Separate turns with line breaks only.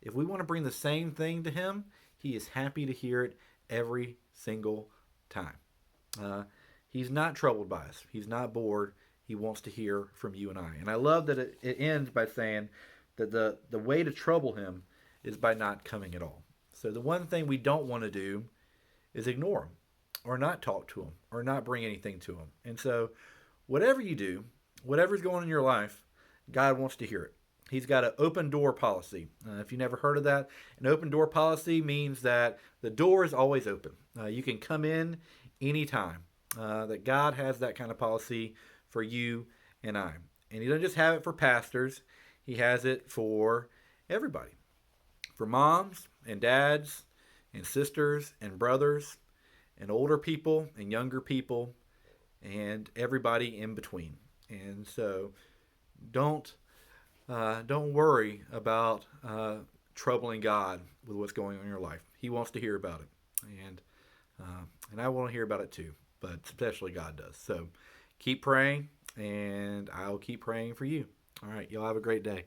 if we want to bring the same thing to him, he is happy to hear it every single time. Uh, he's not troubled by us. He's not bored. He wants to hear from you and I. And I love that it ends by saying that the way to trouble him is by not coming at all. So the one thing we don't want to do is ignore him or not talk to him or not bring anything to him. And so whatever you do, whatever's going on in your life, God wants to hear it. He's got an open door policy. If you never heard of that, an open door policy means that the door is always open. You can come in anytime. That God has that kind of policy for you and I. And He doesn't just have it for pastors, He has it for everybody. For moms and dads and sisters and brothers and older people and younger people and everybody in between. And so don't worry about troubling God with what's going on in your life. He wants to hear about it, and I want to hear about it too. But especially God does. So keep praying, and I'll keep praying for you. All right, y'all have a great day.